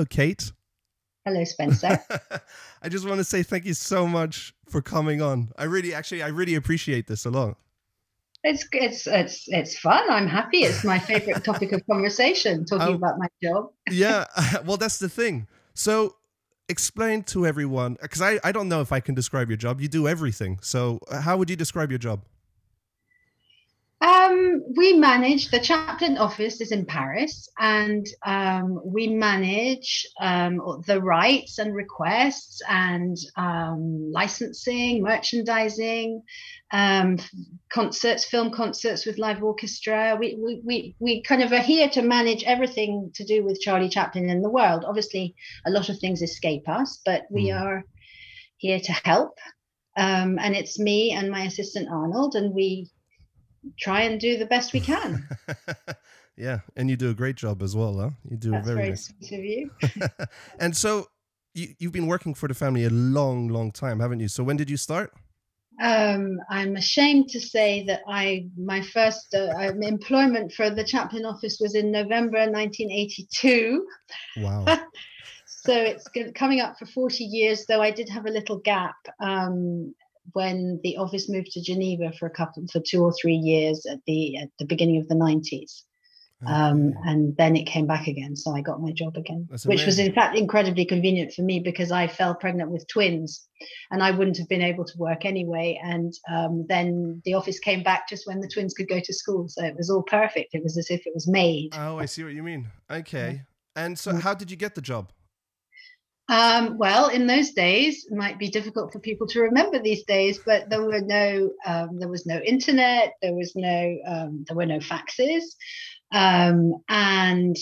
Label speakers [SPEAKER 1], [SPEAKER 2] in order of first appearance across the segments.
[SPEAKER 1] Hello, Kate.
[SPEAKER 2] Hello, Spencer.
[SPEAKER 1] I just want to say thank you so much for coming on. I really appreciate this a lot.
[SPEAKER 2] It's fun. I'm happy. It's my favorite topic of conversation, talking
[SPEAKER 1] Um,
[SPEAKER 2] about my job.
[SPEAKER 1] yeah, well, that's the thing. So explain to everyone, because I don't know if I can describe your job. You do everything. So how would you describe your job?
[SPEAKER 2] We manage the Chaplin office is in Paris, and we manage the rights and requests and licensing, merchandising, um, concerts, film concerts with live orchestra. We kind of are here to manage everything to do with Charlie Chaplin in the world. Obviously, a lot of things escape us, but we
[SPEAKER 1] Hmm.
[SPEAKER 2] are here to help. And it's me and my assistant Arnold, and we try and do the best we can.
[SPEAKER 1] Yeah, and you do a great job as well, huh? You do a
[SPEAKER 2] That's
[SPEAKER 1] very
[SPEAKER 2] very
[SPEAKER 1] nice.
[SPEAKER 2] sweet of you.
[SPEAKER 1] And so you've been working for the family a long, long time, haven't you? So when did you start?
[SPEAKER 2] I'm ashamed to say that my first employment for the Chaplin office was in November 1982.
[SPEAKER 1] Wow.
[SPEAKER 2] So it's coming up for 40 years, though I did have a little gap when the office moved to Geneva for 2 or 3 years at the beginning of the 90s.
[SPEAKER 1] Okay.
[SPEAKER 2] And then it came back again. So I got my job again,
[SPEAKER 1] That's
[SPEAKER 2] which was
[SPEAKER 1] amazing.
[SPEAKER 2] in fact incredibly convenient for me because I fell pregnant with twins and I wouldn't have been able to work anyway. And then the office came back just when the twins could go to school. So it was all perfect. It was as if it was made.
[SPEAKER 1] Oh, I see what you mean.
[SPEAKER 2] Yeah.
[SPEAKER 1] Okay. And so how did you get the job?
[SPEAKER 2] Well, in those days, it might be difficult for people to remember these days, but there was no internet, there were no faxes, and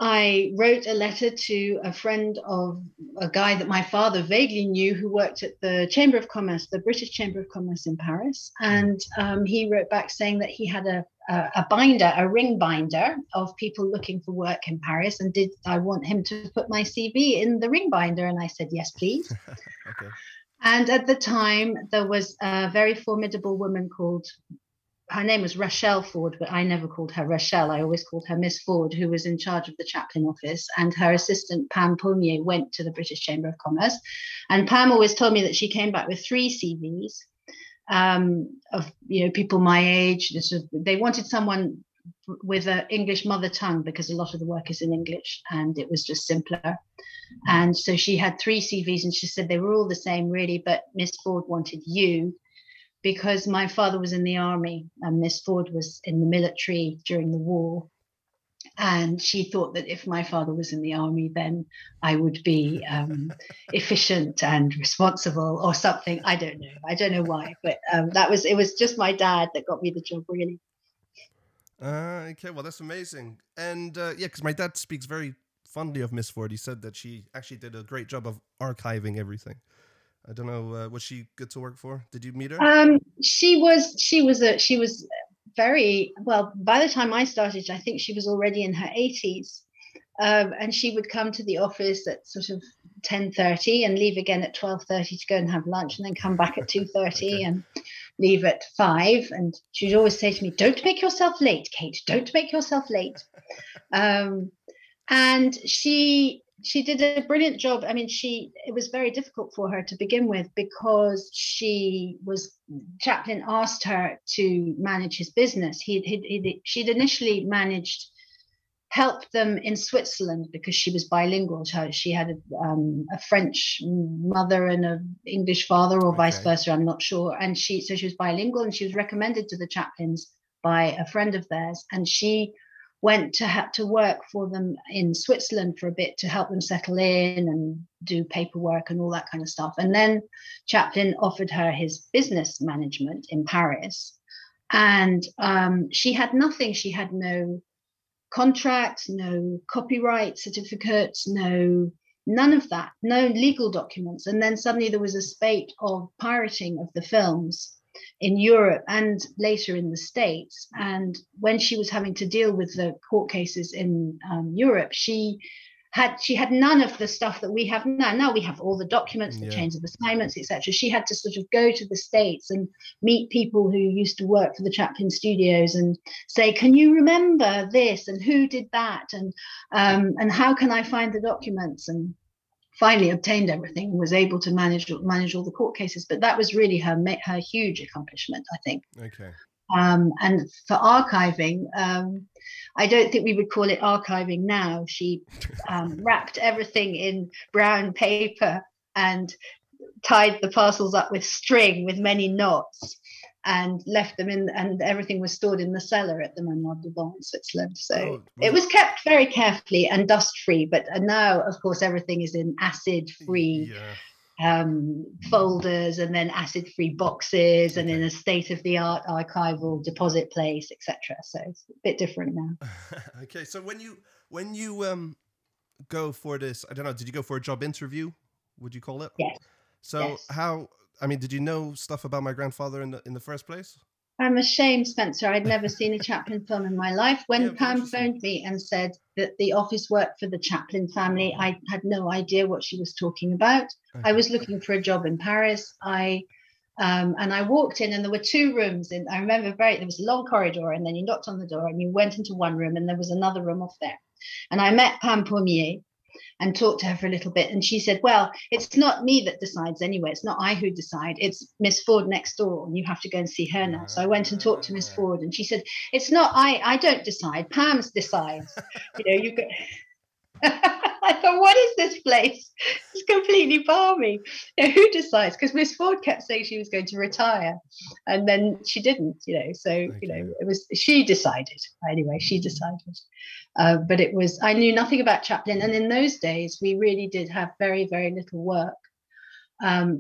[SPEAKER 2] I wrote a letter to a friend of a guy that my father vaguely knew who worked at the Chamber of Commerce, the British Chamber of Commerce in Paris.
[SPEAKER 1] Hmm.
[SPEAKER 2] And he wrote back saying that he had a binder, a ring binder of people looking for work in Paris. And did I want him to put my CV in the ring binder? And I said, yes, please.
[SPEAKER 1] Okay.
[SPEAKER 2] And at the time, there was a very formidable woman called her name was Rachel Ford, but I never called her Rachel. I always called her Miss Ford, who was in charge of the Chaplin office. And her assistant, Pam Paulmier, went to the British Chamber of Commerce. And Pam always told me that she came back with 3 CVs of people my age. They wanted someone with an English mother tongue because a lot of the work is in English and it was just simpler. And so she had 3 CVs and she said they were all the same, really, but Miss Ford wanted you because my father was in the army and Miss Ford was in the military during the war. And she thought that if my father was in the army, then I would be efficient and responsible or something. I don't know. I don't know why, but it was just my dad that got me the job, really.
[SPEAKER 1] Okay, well, that's amazing. And yeah, because my dad speaks very fondly of Miss Ford. He said that she actually did a great job of archiving everything. I don't know, was she good to work for? Did you meet her?
[SPEAKER 2] She was very well. By the time I started, I think she was already in her 80s, and she would come to the office at sort of 10:30 and leave again at 12:30 to go and have lunch, and then come back at 2:30
[SPEAKER 1] Okay.
[SPEAKER 2] and leave at 5. And she'd always say to me, "Don't make yourself late, Kate. Don't make yourself late." Um, and she did a brilliant job. I mean, it was very difficult for her to begin with because Chaplin asked her to manage his business. She'd initially helped them in Switzerland because she was bilingual. She had a French mother and an English father, or vice
[SPEAKER 1] Okay.
[SPEAKER 2] versa. I'm not sure. And so she was bilingual, and she was recommended to the Chaplins by a friend of theirs, and she went to have to work for them in Switzerland for a bit to help them settle in and do paperwork and all that kind of stuff. And then Chaplin offered her his business management in Paris. And she had nothing. She had no contracts, no copyright certificates, none of that, no legal documents. And then suddenly there was a spate of pirating of the films in Europe and later in the States. And when she was having to deal with the court cases in Europe, she she had none of the stuff that we have now. Now we have all the documents, the chains of assignments, etc. She had to sort of go to the States and meet people who used to work for the Chaplin studios and say, can you remember this, and who did that, and how can I find the documents? And finally obtained everything and was able to manage all the court cases. But that was really her huge accomplishment, I think.
[SPEAKER 1] Okay.
[SPEAKER 2] And for archiving, I don't think we would call it archiving now. She wrapped everything in brown paper and tied the parcels up with string with many knots and left them in, and everything was stored in the cellar at the Manoir du Vent in Switzerland. So it was kept very carefully and dust-free. But now, of course, everything is in acid-free folders, and then acid-free boxes, and in a state-of-the-art archival deposit place, etc. So it's a bit different now.
[SPEAKER 1] Okay, so when you go for this, I don't know, did you go for a job interview? Would you call it?
[SPEAKER 2] Yes.
[SPEAKER 1] So how? I mean, did you know stuff about my grandfather in the first place?
[SPEAKER 2] I'm ashamed, Spencer. I'd never seen a Chaplin film in my life. When Pam phoned me and said that the office worked for the Chaplin family, I had no idea what she was talking about. Okay. I was looking for a job in Paris. And I walked in, and there were two rooms. And I remember there was a long corridor, and then you knocked on the door, and you went into one room, and there was another room off there. And I met Pam Pommier and talked to her for a little bit. And she said, well, it's not me that decides anyway. It's not I who decide. It's Miss Ford next door, and you have to go and see her now. So I went and talked to Miss Ford, and she said, it's not I don't decide. Pam's decides. You go. I thought, what is this place? It's completely balmy. Who decides? Because Miss Ford kept saying she was going to retire, and then she didn't. So it was she decided. Anyway, she decided. But it was, I knew nothing about Chaplin, and in those days we really did have very, very little work,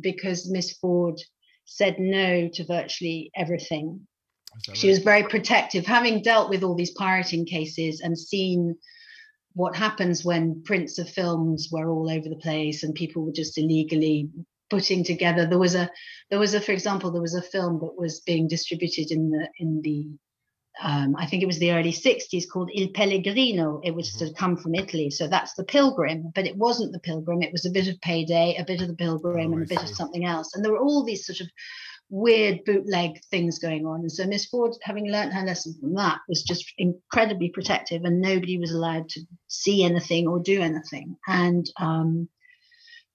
[SPEAKER 2] because Miss Ford said no to virtually everything. She was very protective, having dealt with all these pirating cases and seen what happens when prints of films were all over the place and people were just illegally putting together. There was a, for example, there was a film that was being distributed in the I think it was the early 60s, called Il Pellegrino. It was to come from Italy. So that's the Pilgrim, but it wasn't the Pilgrim. It was a bit of Payday, a bit of the Pilgrim, and a bit of something else. And there were all these sort of weird bootleg things going on. And so Miss Ford, having learned her lesson from that, was just incredibly protective, and nobody was allowed to see anything or do anything. And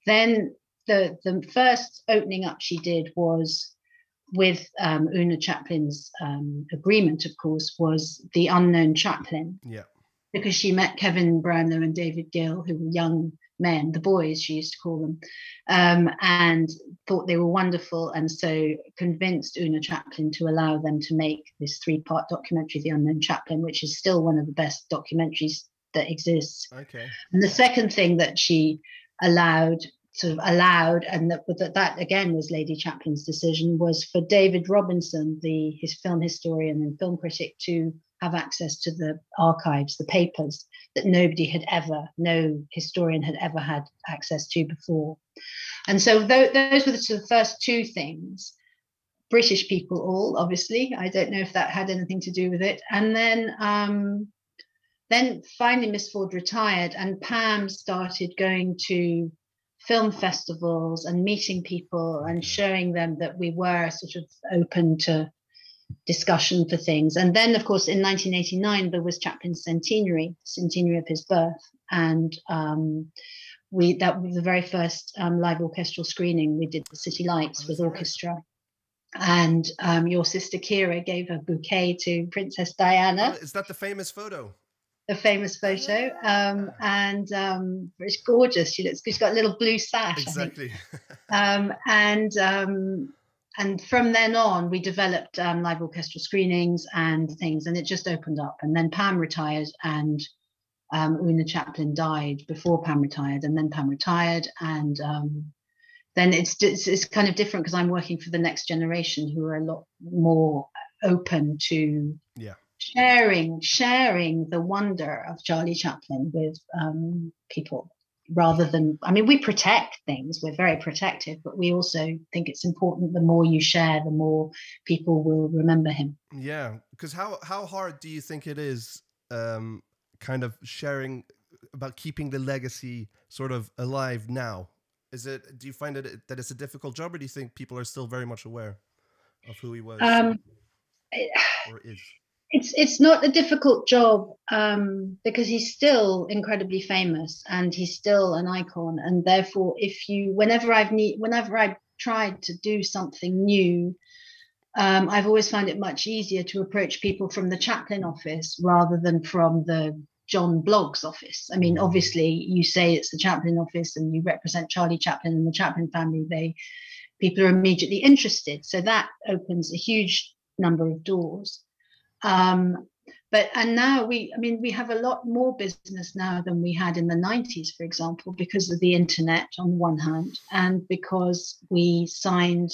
[SPEAKER 2] then the first opening up she did was with Una Chaplin's agreement, of course, was The Unknown Chaplin.
[SPEAKER 1] Yeah.
[SPEAKER 2] Because she met Kevin Brownlow and David Gill, who were young men, the boys, she used to call them, and thought they were wonderful, and so convinced Una Chaplin to allow them to make this 3-part documentary, The Unknown Chaplin, which is still one of the best documentaries that exists.
[SPEAKER 1] Okay.
[SPEAKER 2] And the second thing that she allowed, and that again was Lady Chaplin's decision, was for David Robinson, his film historian and film critic, to have access to the archives, the papers that no historian had ever had access to before. And so those were the first two things. British people all, obviously. I don't know if that had anything to do with it. And then finally Miss Ford retired, and Pam started going to film festivals and meeting people and showing them that we were sort of open to discussion for things. And then, of course, in 1989, there was Chaplin's centenary of his birth. And that was the very first live orchestral screening. We did the City Lights with orchestra. Right? And your sister Kira gave a bouquet to Princess Diana.
[SPEAKER 1] Oh, is that the famous photo?
[SPEAKER 2] The famous photo, and it's gorgeous. She's got a little blue sash.
[SPEAKER 1] Exactly.
[SPEAKER 2] And from then on, we developed live orchestral screenings and things, and it just opened up. And then Pam retired, and Una Chaplin died before Pam retired, and then Pam retired, and then it's kind of different because I'm working for the next generation who are a lot more open to. Yeah. Sharing the wonder of Charlie Chaplin with people, rather than, we protect things, we're very protective, but we also think it's important, the more you share, the more people will remember him.
[SPEAKER 1] Yeah, because how hard do you think it is kind of sharing about keeping the legacy sort of alive now? Do you find that it's a difficult job, or do you think people are still very much aware of who he was
[SPEAKER 2] Um,
[SPEAKER 1] or is?
[SPEAKER 2] it's not a difficult job because he's still incredibly famous and he's still an icon. And therefore, whenever I've tried to do something new, I've always found it much easier to approach people from the Chaplin office rather than from the John Blogg's office. I mean, obviously, you say it's the Chaplin office and you represent Charlie Chaplin and the Chaplin family. People are immediately interested. So that opens a huge number of doors. And now we have a lot more business now than we had in the 90s, for example, because of the internet on the one hand, and because we signed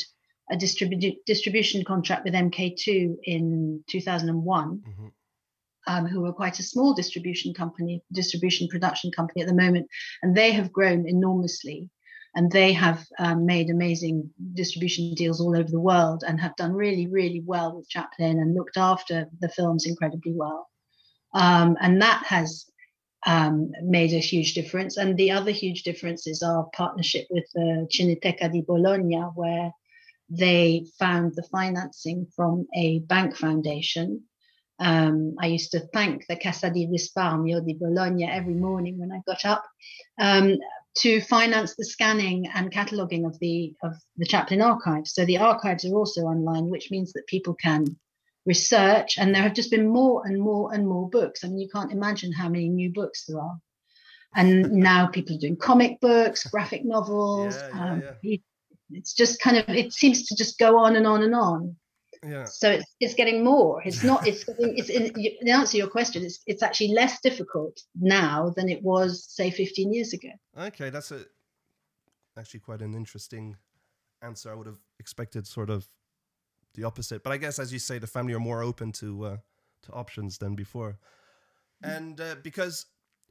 [SPEAKER 2] a distribution contract with MK2 in 2001, who were quite a small distribution production company at the moment, and they have grown enormously. And they have made amazing distribution deals all over the world and have done really, really well with Chaplin and looked after the films incredibly well. And that has made a huge difference. And the other huge difference is our partnership with the Cineteca di Bologna, where they found the financing from a bank foundation. I used to thank the Casa di Risparmio di Bologna every morning when I got up to finance the scanning and cataloguing of the Chaplin archives. So the archives are also online, which means that people can research, and there have just been more and more and more books. I mean, you can't imagine how many new books there are. And now people are doing comic books, graphic novels. It's just it seems to just go on and on and on.
[SPEAKER 1] Yeah.
[SPEAKER 2] So it's getting more. To answer your question, it's actually less difficult now than it was, say, 15 years ago.
[SPEAKER 1] Okay, that's actually quite an interesting answer. I would have expected sort of the opposite, but I guess, as you say, the family are more open to options than before. And because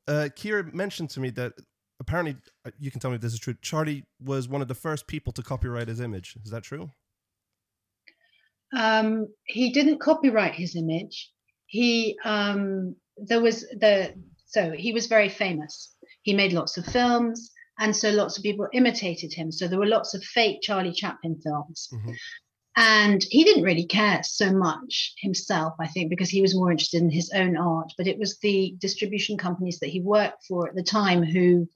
[SPEAKER 1] Kira mentioned to me that apparently, you can tell me if this is true, Charlie was one of the first people to copyright his image. Is that true?
[SPEAKER 2] He didn't copyright his image. He was very famous. He made lots of films, and so lots of people imitated him. So there were lots of fake Charlie Chaplin films. Mm-hmm. And he didn't really care so much himself, I think, because he was more interested in his own art. But it was the distribution companies that he worked for at the time who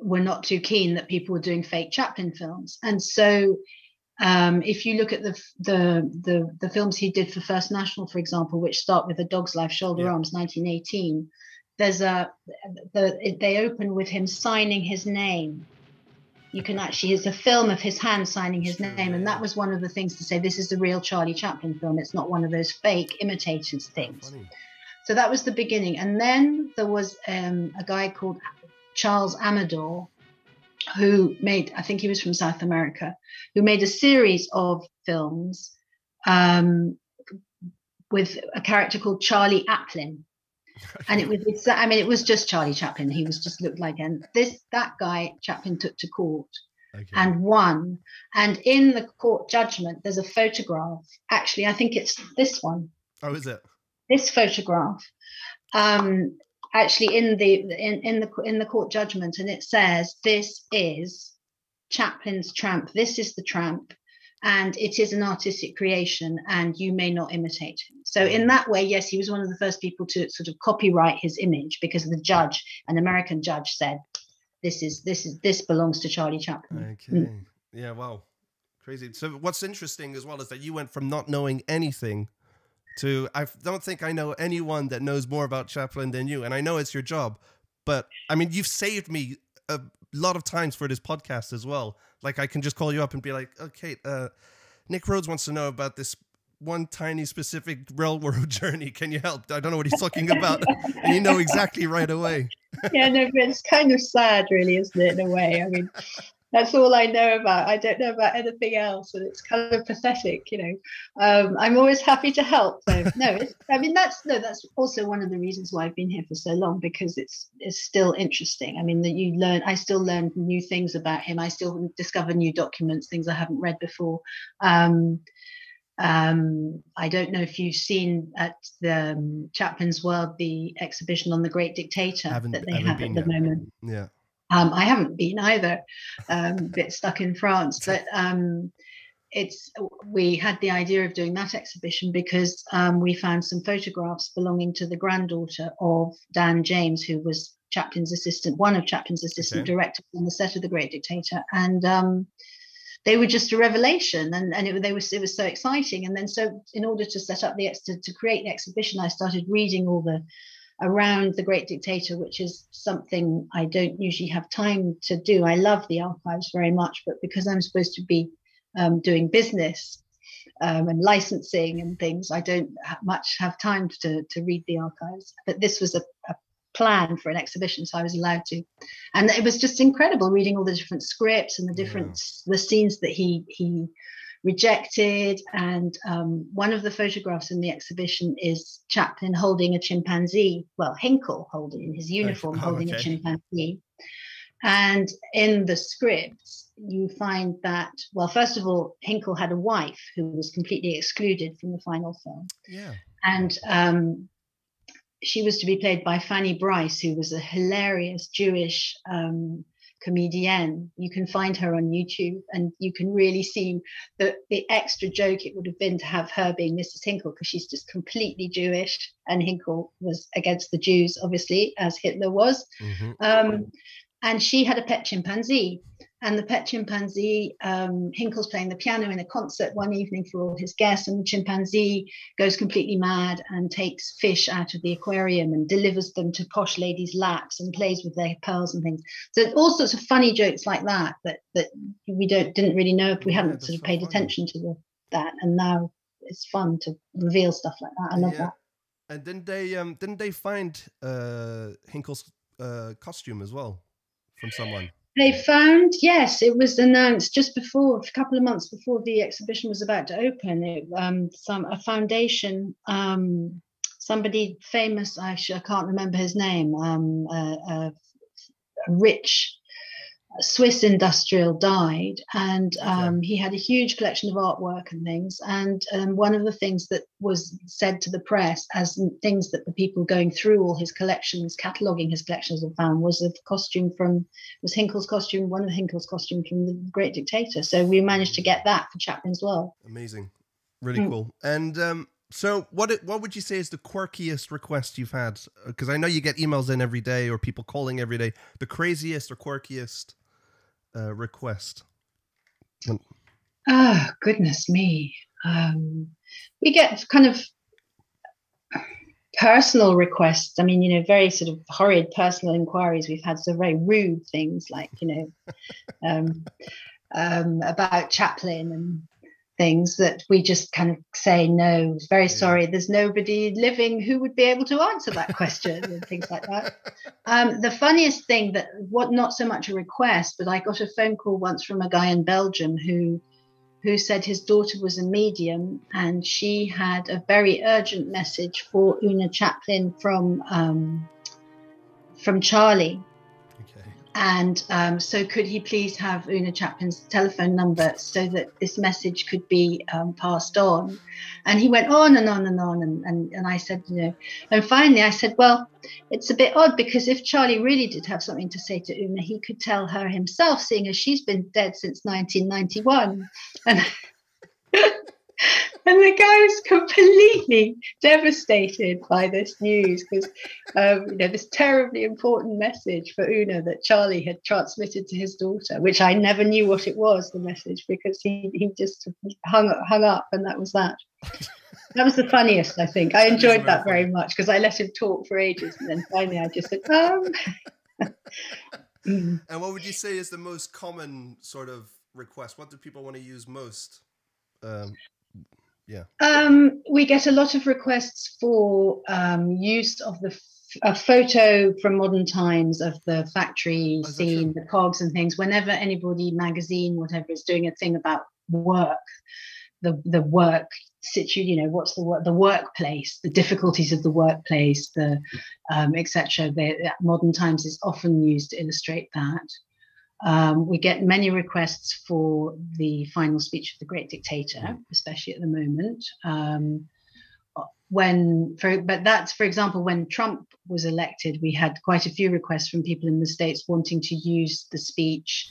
[SPEAKER 2] were not too keen that people were doing fake Chaplin films. And so if you look at the films he did for First National, for example, which start with A Dog's Life, Shoulder Arms, 1918, they open with him signing his name. You can actually, it's a film of his hand signing his name, and that was one of the things to say, this is the real Charlie Chaplin film. It's not one of those fake imitators things. So that was the beginning. And then there was a guy called Charles Amador, who made, I think he was from South America, who made a series of films with a character called Charlie Aplin. And it was just Charlie Chaplin. He was just looked like, and that guy Chaplin took to court and won. And in the court judgment, there's a photograph. Actually, I think it's this one.
[SPEAKER 1] Oh, is it?
[SPEAKER 2] This photograph. Actually, in the court judgment, and it says, "This is Chaplin's tramp. This is the tramp, and it is an artistic creation, and you may not imitate him." So in that way, yes, he was one of the first people to sort of copyright his image, because the judge, an American judge, said, "This belongs to Charlie Chaplin."
[SPEAKER 1] Okay. Yeah. Wow. Crazy. So what's interesting as well is that you went from not knowing anything to, I don't think I know anyone that knows more about Chaplin than you. And I know it's your job, but I mean, you've saved me a lot of times for this podcast as well. Like, I can just call you up and be like, "Okay, Nick Rhodes wants to know about this one tiny specific railroad journey. Can you help? I don't know what he's talking about." And you know exactly right away.
[SPEAKER 2] Yeah, no, but it's kind of sad, really, isn't it, in a way? I mean, that's all I know about. I don't know about anything else, and it's kind of pathetic, you know. I'm always happy to help, though. That's also one of the reasons why I've been here for so long, because it's still interesting. I mean, I still learn new things about him. I still discover new documents, things I haven't read before. I don't know if you've seen at the Chaplin's World the exhibition on the Great Dictator that they have at the moment.
[SPEAKER 1] Yeah.
[SPEAKER 2] I haven't been either, a bit stuck in France, but we had the idea of doing that exhibition because we found some photographs belonging to the granddaughter of Dan James, who was Chaplin's assistant, one of Chaplin's assistant directors on the set of The Great Dictator, and they were just a revelation, and it was so exciting. And then, so in order to set up to create the exhibition, I started reading all the around The Great Dictator, which is something I don't usually have time to do. I love the archives very much, but because I'm supposed to be doing business and licensing and things, I don't much have time to read the archives. But this was a plan for an exhibition, so I was allowed to, and it was just incredible reading all the different scripts and the different the scenes that he rejected. And one of the photographs in the exhibition is Chaplin holding a chimpanzee, well, Hynkel holding in his uniform, holding a chimpanzee. And in the scripts, you find that, well, first of all, Hynkel had a wife who was completely excluded from the final film.
[SPEAKER 1] Yeah.
[SPEAKER 2] And she was to be played by Fanny Bryce, who was a hilarious Jewish comedienne. You can find her on YouTube, and you can really see the extra joke it would have been to have her being Mrs. Hynkel, because she's just completely Jewish, and Hynkel was against the Jews, obviously, as Hitler was. Mm-hmm. And she had a pet chimpanzee, and the pet chimpanzee, Hinkel's playing the piano in a concert one evening for all his guests, and the chimpanzee goes completely mad and takes fish out of the aquarium and delivers them to posh ladies' laps and plays with their pearls and things. So all sorts of funny jokes like that we didn't really know if we hadn't sort of paid attention to that, and now it's fun to reveal stuff like that. I love that.
[SPEAKER 1] And didn't they find Hinkel's costume as well from someone?
[SPEAKER 2] They found, yes, it was announced just before, a couple of months before the exhibition was about to open. A foundation, somebody famous, I can't remember his name, a rich Swiss industrial died, and he had a huge collection of artwork and things. And one of the things that was said to the press as things that the people going through all his collections, cataloguing his collections, have found was Hinkel's costume, one of Hinkel's costume from The Great Dictator. So we managed to get that for Chaplin's World.
[SPEAKER 1] Amazing, really cool. And so what would you say is the quirkiest request you've had? Because I know you get emails in every day or people calling every day. The craziest or quirkiest request?
[SPEAKER 2] Oh, goodness me. We get kind of personal requests. I mean, very sort of horrid personal inquiries. We've had some very rude things like, about Chaplin and things that we just kind of say, no, very sorry, there's nobody living who would be able to answer that question and things like that. The funniest thing not so much a request, but I got a phone call once from a guy in Belgium who said his daughter was a medium, and she had a very urgent message for Una Chaplin from Charlie. And so could he please have Una Chaplin's telephone number so that this message could be passed on? And he went on and on and on. And I said, and finally I said, well, it's a bit odd, because if Charlie really did have something to say to Una, he could tell her himself, seeing as she's been dead since 1991. And the guy was completely devastated by this news, because this terribly important message for Una that Charlie had transmitted to his daughter, which I never knew what it was, the message, because he just hung up, and that was that. That was the funniest, I think. I enjoyed that very much, because I let him talk for ages, and then finally I just said,
[SPEAKER 1] And what would you say is the most common sort of request? What do people want to use most?
[SPEAKER 2] We get a lot of requests for use of a photo from modern times of the factory scene, the cogs and things. Whenever anybody, magazine, whatever, is doing a thing about work, the work situation, what's the workplace, the difficulties of the workplace, the etc. Modern times is often used to illustrate that. We get many requests for the final speech of the great dictator, especially at the moment. But that's, for example, when Trump was elected, we had quite a few requests from people in the States wanting to use the speech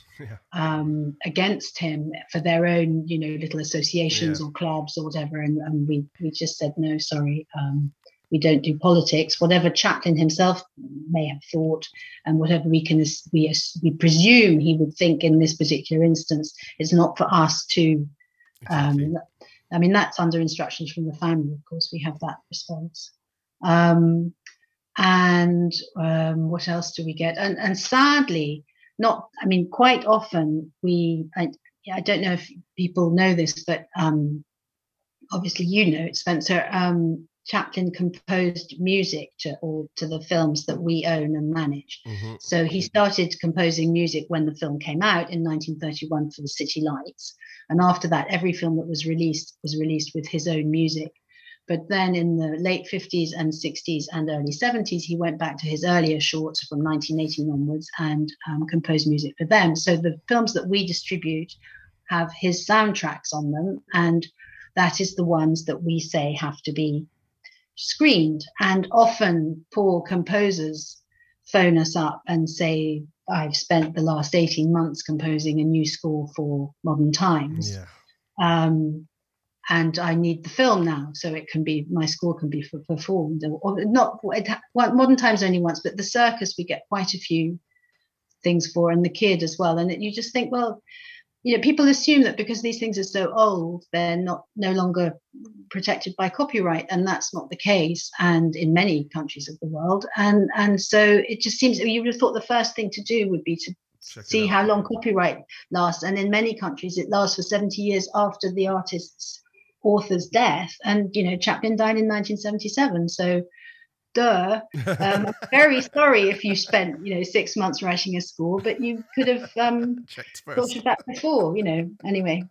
[SPEAKER 2] against him for their own, little associations or clubs or whatever. And we just said, no, sorry, we don't do politics. Whatever Chaplin himself may have thought and whatever we presume he would think in this particular instance, is not for us to I mean, that's under instructions from the family. Of course, we have that response. What else do we get? And sadly, quite often I don't know if people know this, but obviously Spencer, Chaplin composed music to the films that we own and manage. So he started composing music when the film came out in 1931 for the City Lights. And after that, every film that was released with his own music. But then in the late 50s and 60s and early 70s, he went back to his earlier shorts from 1918 onwards and composed music for them. So the films that we distribute have his soundtracks on them. And that is the ones that we say have to be screened. And often poor composers phone us up and say, I've spent the last 18 months composing a new score for Modern Times. And I need the film now, so my score can be performed. Or not, Modern Times only once, but the Circus we get quite a few things for, and the Kid as well. And you just think, well, people assume that because these things are so old, they're no longer protected by copyright, and that's not the case, and in many countries of the world. And so it just seems, you would have thought the first thing to do would be to see how long copyright lasts. And in many countries, it lasts for 70 years after the author's death. And, Chaplin died in 1977. So, I'm very sorry if you spent, 6 months writing a score, but you could have thought of that before, Anyway,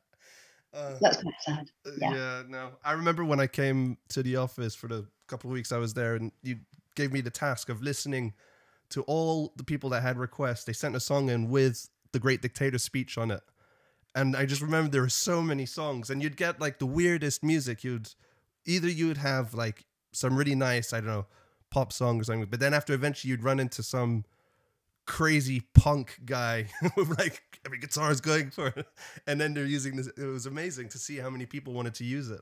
[SPEAKER 2] that's quite sad.
[SPEAKER 1] Yeah, no. I remember when I came to the office for the couple of weeks I was there, and you gave me the task of listening to all the people that had requests. They sent a song in with the Great Dictator speech on it. And I just remember there were so many songs, and you'd get like the weirdest music. You'd have like some really nice, I don't know, pop song or something, but then eventually you'd run into some crazy punk guy with like every guitar is going for it, and then they're using this. It was amazing to see how many people wanted to use it.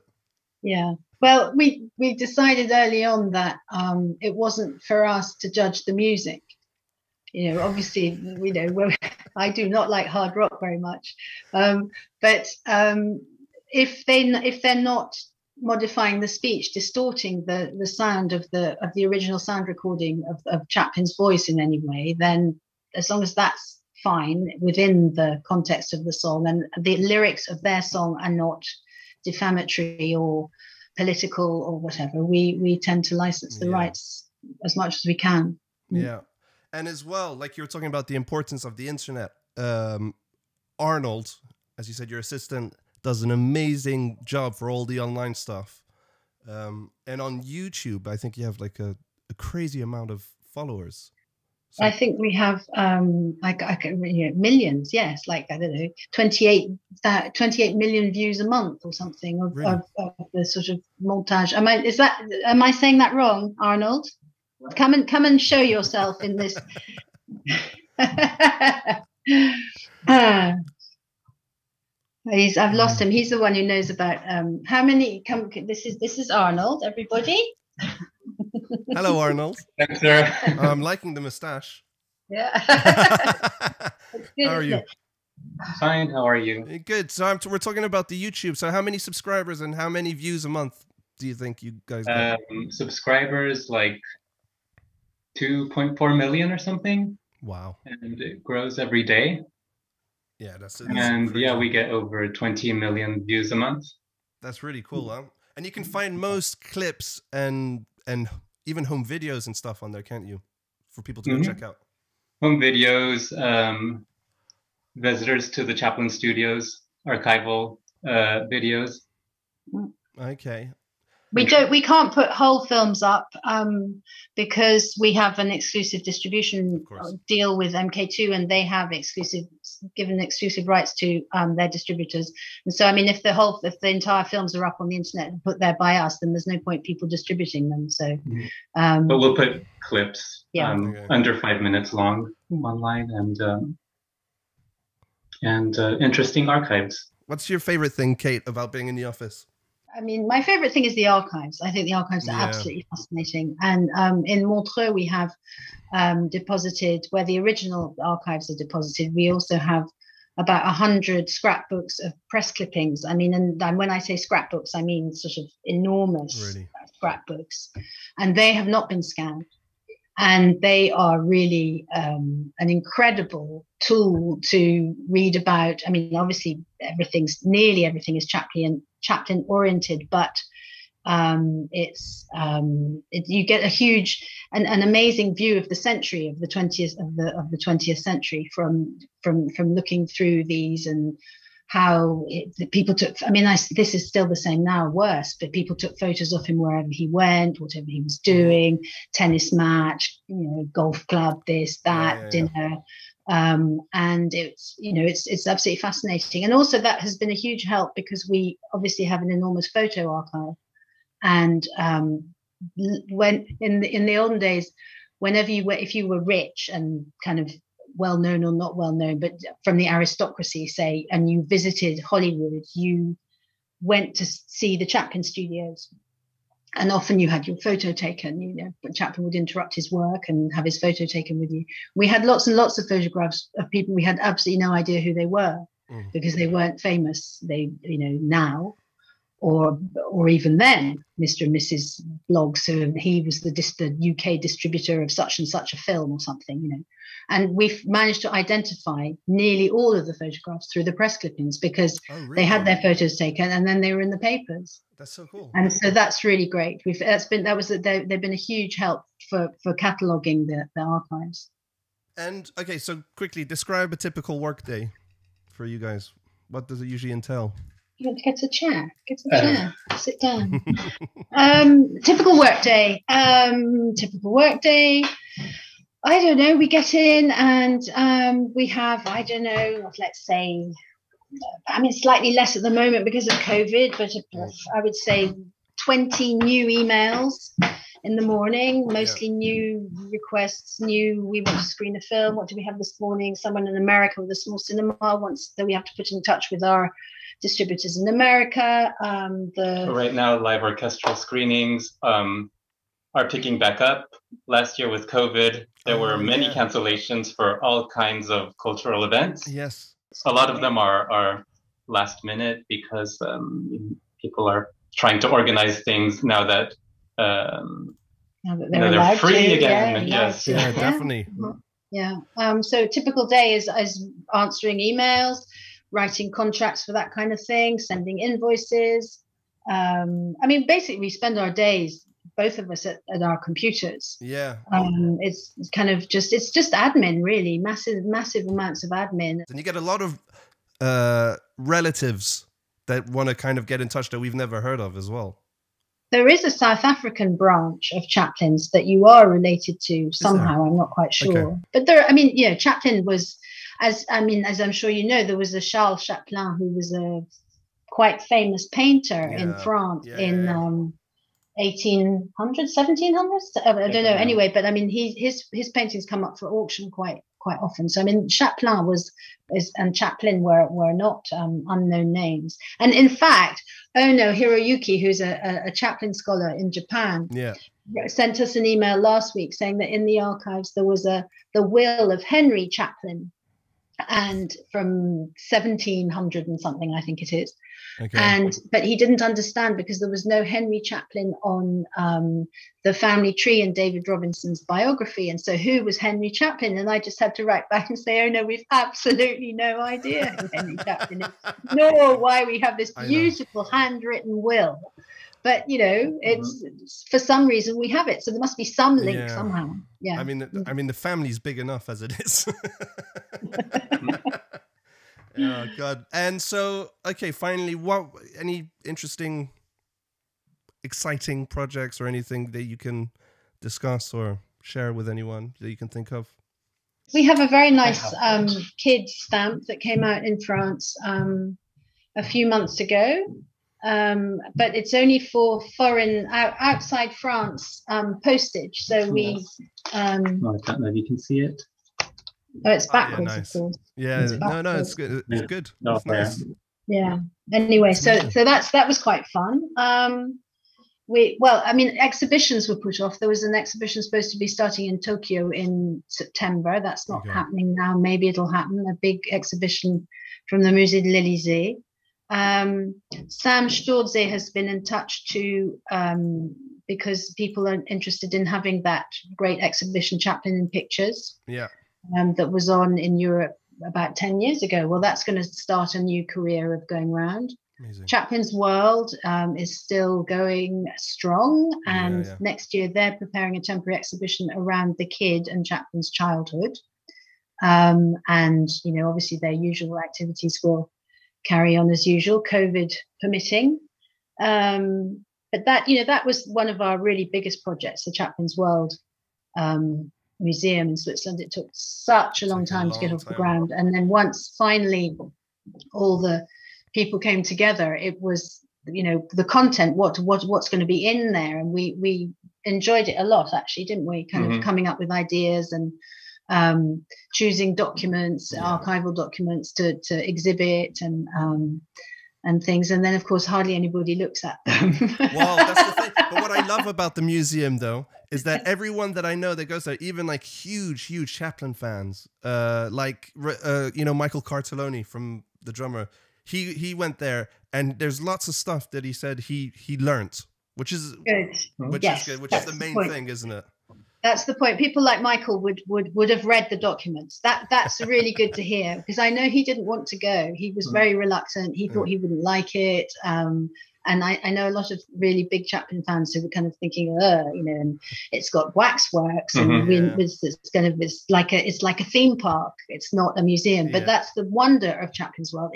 [SPEAKER 2] Yeah, well, we decided early on that it wasn't for us to judge the music. Obviously, I do not like hard rock very much, but if they're not modifying the speech, distorting the sound of the original sound recording of Chaplin's voice in any way, then as long as that's fine within the context of the song, and the lyrics of their song are not defamatory or political or whatever, we tend to license the rights as much as we can.
[SPEAKER 1] Yeah. And as well, like you were talking about the importance of the internet, Arnold, as you said, your assistant, does an amazing job for all the online stuff. And on YouTube, I think you have like a crazy amount of followers.
[SPEAKER 2] So I think we have millions, yes, like, I don't know, 28 million views a month or something of the sort of montage. Am I saying that wrong, Arnold? Come and show yourself in this. I've lost him. He's the one who knows about how many. This is Arnold. Everybody.
[SPEAKER 1] Hello, Arnold.
[SPEAKER 3] Thanks, sir.
[SPEAKER 1] I'm liking the mustache.
[SPEAKER 2] Yeah.
[SPEAKER 1] How are you?
[SPEAKER 3] Fine. How are you?
[SPEAKER 1] Good. So we're talking about the YouTube. So how many subscribers and how many views a month do you think you guys get?
[SPEAKER 3] Subscribers like 2.4 million or something.
[SPEAKER 1] Wow.
[SPEAKER 3] And it grows every day.
[SPEAKER 1] Yeah, that's
[SPEAKER 3] crazy. We get over 20 million views a month.
[SPEAKER 1] That's really cool, huh? And you can find most clips and even home videos and stuff on there, can't you? For people to go check out.
[SPEAKER 3] Home videos, visitors to the Chaplin studios, archival videos.
[SPEAKER 1] Okay.
[SPEAKER 2] We can't put whole films up because we have an exclusive distribution deal with MK2, and they have given exclusive rights to their distributors. And so, I mean, if the entire films are up on the internet and put there by us, then there's no point people distributing them. So,
[SPEAKER 3] but we'll put clips under 5 minutes long online, and interesting archives.
[SPEAKER 1] What's your favorite thing, Kate, about being in the office?
[SPEAKER 2] I mean, my favorite thing is the archives. I think the archives are absolutely fascinating. And in Montreux, we have deposited, where the original archives are deposited, we also have about 100 scrapbooks of press clippings. I mean, and when I say scrapbooks, I mean sort of enormous scrapbooks. And they have not been scanned. And they are really an incredible tool to read about. I mean, obviously, nearly everything is Chaplin oriented, but you get a huge, an amazing view of the century of the 20th century from looking through these, and how people took. I mean, this is still the same now, worse. But people took photos of him wherever he went, whatever he was doing, tennis match, golf club, this, that, dinner. And it's absolutely fascinating. And also that has been a huge help because we obviously have an enormous photo archive. And when in the olden days, if you were rich and kind of well known or not well known, but from the aristocracy, say, and you visited Hollywood, you went to see the Chaplin studios. And often you had your photo taken, but Chaplin would interrupt his work and have his photo taken with you. We had lots and lots of photographs of people we had absolutely no idea who they were because they weren't famous. They, now or even then, Mr. and Mrs. Bloggs, so he was the UK distributor of such and such a film or something, And we've managed to identify nearly all of the photographs through the press clippings because they had their photos taken and then they were in the papers.
[SPEAKER 1] That's so cool.
[SPEAKER 2] And so that's really great. They've been a huge help for cataloguing the archives.
[SPEAKER 1] And okay, so quickly describe a typical workday for you guys. What does it usually entail?
[SPEAKER 2] You want to get a chair? Sit down. Typical workday. I don't know. We get in and we have, let's say, slightly less at the moment because of COVID, but I would say 20 new emails in the morning, mostly new requests, we want to screen a film. What do we have this morning? Someone in America with a small cinema wants that we have to put in touch with our distributors in America.
[SPEAKER 3] Right now, live orchestral screenings are picking back up. Last year with COVID, there were many cancellations for all kinds of cultural events.
[SPEAKER 1] Yes.
[SPEAKER 3] A lot of them are last minute because people are trying to organize things now that they're free again. Yes.
[SPEAKER 1] Yeah, definitely.
[SPEAKER 2] Yeah. So typical day is answering emails, writing contracts for that kind of thing, sending invoices. Basically we spend our days, both of us, at our computers.
[SPEAKER 1] Yeah.
[SPEAKER 2] It's kind of just admin, really, massive amounts of admin.
[SPEAKER 1] And you get a lot of relatives that want to kind of get in touch that we've never heard of as well.
[SPEAKER 2] There is a South African branch of Chaplin's that you are related to somehow. I'm not quite sure. Okay. But Chaplin was, as I'm sure you know, there was a Charles Chaplin who was a quite famous painter in France in 1800s, 1700s. I don't know. Anyway, but his paintings come up for auction quite often. So Chaplin and Chaplin were not unknown names. And in fact, Hiroyuki, who's a Chaplin scholar in Japan, sent us an email last week saying that in the archives there was the will of Henry Chaplin, and from 1700 and something, I think it is. Okay. But he didn't understand because there was no Henry Chaplin on the family tree in David Robinson's biography. And so who was Henry Chaplin? And I just had to write back and say, oh no, we've absolutely no idea who Henry Chaplin is, nor why we have this beautiful handwritten will. But it's for some reason we have it, so there must be some link somehow. Yeah.
[SPEAKER 1] The family's big enough as it is. Oh God! And so, okay, finally, any interesting exciting projects or anything that you can discuss or share with anyone that you can think of?
[SPEAKER 2] We have a very nice kid stamp that came out in France a few months ago, but it's only for foreign outside France postage. So we. I don't
[SPEAKER 3] know if you can see it.
[SPEAKER 2] Oh, it's backwards,
[SPEAKER 1] yeah, nice.
[SPEAKER 2] Of course.
[SPEAKER 1] Yeah, no, it's good. It's good.
[SPEAKER 3] No,
[SPEAKER 1] it's nice.
[SPEAKER 2] Yeah. Anyway, so that was quite fun. Exhibitions were put off. There was an exhibition supposed to be starting in Tokyo in September. That's not happening now. Maybe it'll happen. A big exhibition from the Musée de l'Élysée. Sam Sturze has been in touch too, because people are interested in having that great exhibition, Chaplin in Pictures, that was on in Europe about 10 years ago. Well, that's going to start a new career of going around. Amazing. Chaplin's World is still going strong, and next year they're preparing a temporary exhibition around the kid and Chaplin's childhood. And, obviously their usual activities will carry on as usual, COVID permitting. But that was one of our really biggest projects, the Chaplin's World Museum in Switzerland. It took such a long time to get off the ground. And then once finally all the people came together, it was, the content, what's going to be in there. And we enjoyed it a lot, actually, didn't we? Kind of coming up with ideas and choosing documents, archival documents to exhibit and things. And then, of course, hardly anybody looks at them.
[SPEAKER 1] Well, that's the thing. But what I love about the museum, though, is that everyone that I know that goes there, even like huge Chaplin fans, Michael Cartelloni from the drummer, he went there, and there's lots of stuff that he said he learned, which is good. Which is the main thing, isn't it?
[SPEAKER 2] That's the point. People like Michael would have read the documents. That's really good to hear, because I know he didn't want to go. He was very reluctant. He thought he wouldn't like it. And I know a lot of really big Chaplin fans who were kind of thinking, and it's got waxworks and it's like a theme park. It's not a museum. But that's the wonder of Chaplin's World.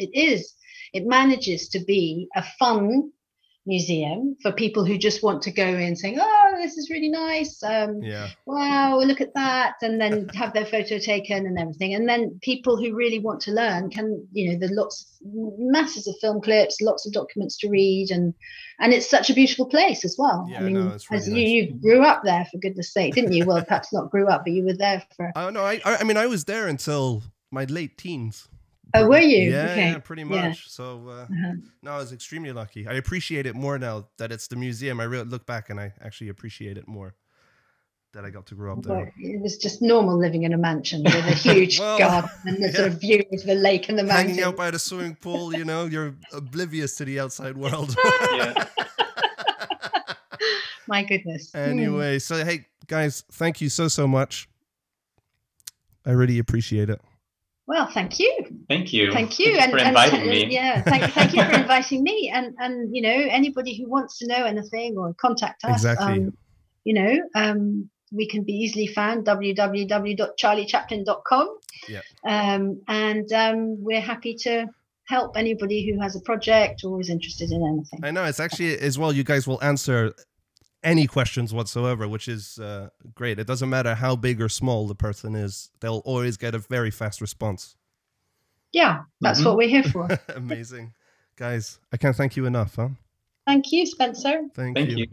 [SPEAKER 2] It manages to be a fun museum for people who just want to go in saying, oh, this is really nice, wow, look at that, and then have their photo taken and everything. And then people who really want to learn can, there's masses of film clips, lots of documents to read, and it's such a beautiful place as well. It's really nice. You grew up there, for goodness sake, didn't you? Well, perhaps not grew up, but you were there for
[SPEAKER 1] I was there until my late teens.
[SPEAKER 2] Oh, were you?
[SPEAKER 1] Yeah, pretty much. Yeah. So, no, I was extremely lucky. I appreciate it more now that it's the museum. I really look back and I actually appreciate it more that I got to grow up there.
[SPEAKER 2] Well, it was just normal living in a mansion with a huge garden and the sort of view of the lake and the mountains.
[SPEAKER 1] Hanging out by the swimming pool, you're oblivious to the outside world.
[SPEAKER 2] My goodness.
[SPEAKER 1] Anyway, so hey, guys, thank you so much. I really appreciate it.
[SPEAKER 2] Well, thank you.
[SPEAKER 3] Thank you.
[SPEAKER 2] Thank you
[SPEAKER 3] for inviting me.
[SPEAKER 2] Yeah, thank you for inviting me. And anybody who wants to know anything or contact us,
[SPEAKER 1] exactly.
[SPEAKER 2] We can be easily found www.charliechaplin.com.
[SPEAKER 1] Yeah.
[SPEAKER 2] And we're happy to help anybody who has a project or is interested in anything.
[SPEAKER 1] I know, it's actually as well, you guys will answer any questions whatsoever, which is great. It doesn't matter how big or small the person is, they'll always get a very fast response.
[SPEAKER 2] Yeah, that's what we're here for.
[SPEAKER 1] Amazing. Guys, I can't thank you enough, huh?
[SPEAKER 2] Thank you, Spencer.
[SPEAKER 1] Thank you.